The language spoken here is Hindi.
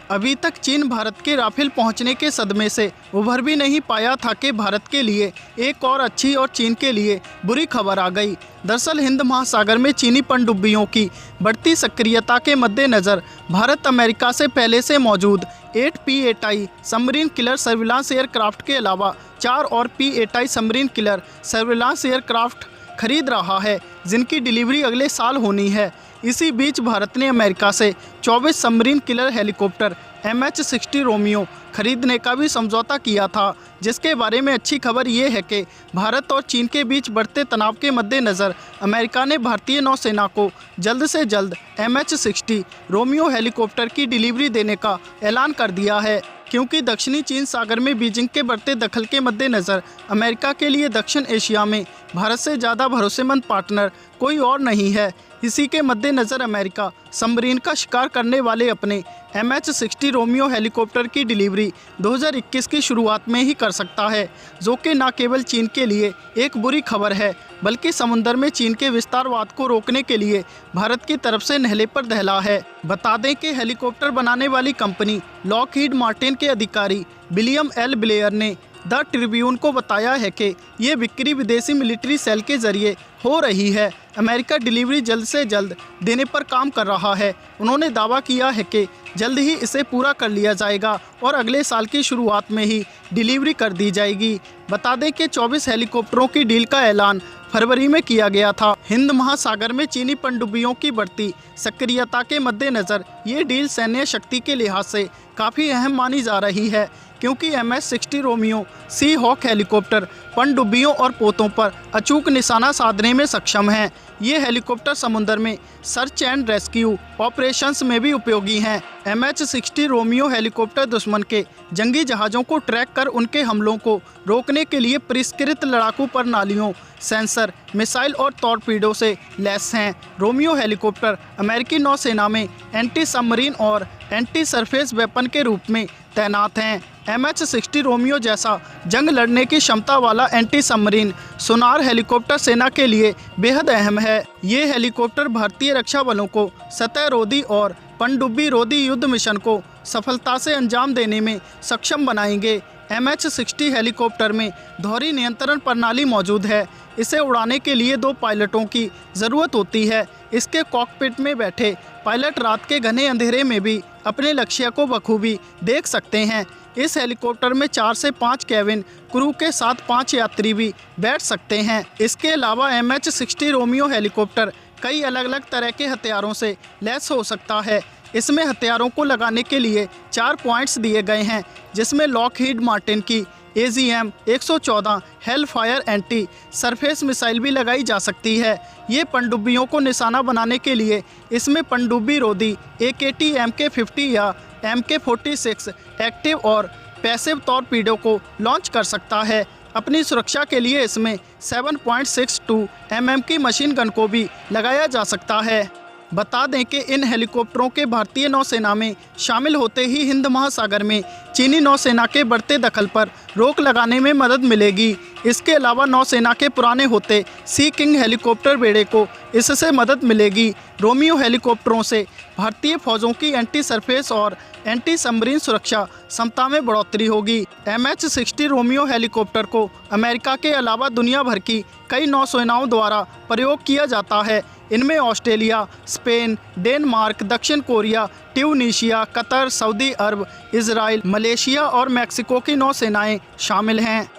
अभी तक चीन भारत के राफेल पहुंचने के सदमे से उभर भी नहीं पाया था कि भारत के लिए एक और अच्छी और चीन के लिए बुरी खबर आ गई। दरअसल हिंद महासागर में चीनी पनडुब्बियों की बढ़ती सक्रियता के मद्देनज़र भारत अमेरिका से पहले से मौजूद 8 P-8I submarine killer surveillance aircraft के अलावा 4 और P-8I submarine killer surveillance aircraft खरीद रहा है, जिनकी डिलीवरी अगले साल होनी है। इसी बीच भारत ने अमेरिका से 24 submarine killer helicopter MH-60 Romeo खरीदने का भी समझौता किया था, जिसके बारे में अच्छी खबर ये है कि भारत और चीन के बीच बढ़ते तनाव के मद्देनज़र अमेरिका ने भारतीय नौसेना को जल्द से जल्द MH-60 रोमियो हेलीकॉप्टर की डिलीवरी देने का ऐलान कर दिया है, क्योंकि दक्षिणी चीन सागर में बीजिंग के बढ़ते दखल के मद्देनज़र अमेरिका के लिए दक्षिण एशिया में भारत से ज़्यादा भरोसेमंद पार्टनर कोई और नहीं है। इसी के मद्देनज़र अमेरिका सबमरीन का शिकार करने वाले अपने MH-60 रोमियो हेलीकॉप्टर की डिलीवरी 2021 की शुरुआत में ही कर सकता है, जो कि न केवल चीन के लिए एक बुरी खबर है, बल्कि समुद्र में चीन के विस्तारवाद को रोकने के लिए भारत की तरफ से नहले पर दहला है। बता दें कि हेलीकॉप्टर बनाने वाली कंपनी लॉकहीड मार्टिन के अधिकारी विलियम एल ब्लेयर ने द ट्रिब्यून को बताया है कि ये बिक्री विदेशी मिलिट्री सेल के जरिए हो रही है। अमेरिका डिलीवरी जल्द से जल्द देने पर काम कर रहा है। उन्होंने दावा किया है कि जल्द ही इसे पूरा कर लिया जाएगा और अगले साल की शुरुआत में ही डिलीवरी कर दी जाएगी। बता दें कि 24 हेलीकॉप्टरों की डील का ऐलान फरवरी में किया गया था। हिंद महासागर में चीनी पनडुब्बियों की बढ़ती सक्रियता के मद्देनज़र ये डील सैन्य शक्ति के लिहाज से काफ़ी अहम मानी जा रही है, क्योंकि MH-60 रोमियो सी हॉक हेलीकॉप्टर पनडुब्बियों और पोतों पर अचूक निशाना साधने में सक्षम हैं। ये हेलीकॉप्टर समुद्र में सर्च एंड रेस्क्यू ऑपरेशंस में भी उपयोगी हैं। MH-60 रोमियो हेलीकॉप्टर दुश्मन के जंगी जहाज़ों को ट्रैक कर उनके हमलों को रोकने के लिए परिष्कृत लड़ाकू प्रणालियों, सेंसर, मिसाइल और टॉर्पीडो से लैस हैं। रोमियो हेलीकॉप्टर अमेरिकी नौसेना में एंटी सबमरीन और एंटी सरफेस वेपन के रूप में तैनात हैं। MH-60 रोमियो जैसा जंग लड़ने की क्षमता वाला एंटी सबमरीन सोनार हेलीकॉप्टर सेना के लिए बेहद अहम है। ये हेलीकॉप्टर भारतीय रक्षा बलों को सतह रोधी और पनडुब्बी रोधी युद्ध मिशन को सफलता से अंजाम देने में सक्षम बनाएंगे। MH-60 हेलीकॉप्टर में दोहरी नियंत्रण प्रणाली मौजूद है। इसे उड़ाने के लिए 2 पायलटों की ज़रूरत होती है। इसके कॉकपिट में बैठे पायलट रात के घने अंधेरे में भी अपने लक्ष्य को बखूबी देख सकते हैं। इस हेलीकॉप्टर में 4 से 5 केबिन क्रू के साथ 5 यात्री भी बैठ सकते हैं। इसके अलावा MH-60 रोमियो हेलीकॉप्टर कई अलग अलग तरह के हथियारों से लैस हो सकता है। इसमें हथियारों को लगाने के लिए 4 पॉइंट्स दिए गए हैं, जिसमें लॉकहीड मार्टिन की AGM-114 Hellfire anti surface missile भी लगाई जा सकती है। ये पनडुब्बियों को निशाना बनाने के लिए इसमें पनडुब्बी रोधी AKT MK-50 या MK-46 एक्टिव और पैसिव टॉर्पीडो को लॉन्च कर सकता है। अपनी सुरक्षा के लिए इसमें 7.62 mm की मशीन गन को भी लगाया जा सकता है। बता दें कि इन हेलीकॉप्टरों के भारतीय नौसेना में शामिल होते ही हिंद महासागर में चीनी नौसेना के बढ़ते दखल पर रोक लगाने में मदद मिलेगी। इसके अलावा नौसेना के पुराने होते सी किंग हेलीकॉप्टर बेड़े को इससे मदद मिलेगी। रोमियो हेलीकॉप्टरों से भारतीय फौजों की एंटी सरफेस और एंटी सबमरीन सुरक्षा क्षमता में बढ़ोतरी होगी। MH-60 रोमियो हेलीकॉप्टर को अमेरिका के अलावा दुनिया भर की कई नौसेनाओं द्वारा प्रयोग किया जाता है। इनमें ऑस्ट्रेलिया, स्पेन, डेनमार्क, दक्षिण कोरिया, ट्यूनीशिया, कतर, सऊदी अरब, इजराइल, मलेशिया और मैक्सिको की नौसेनाएं शामिल हैं।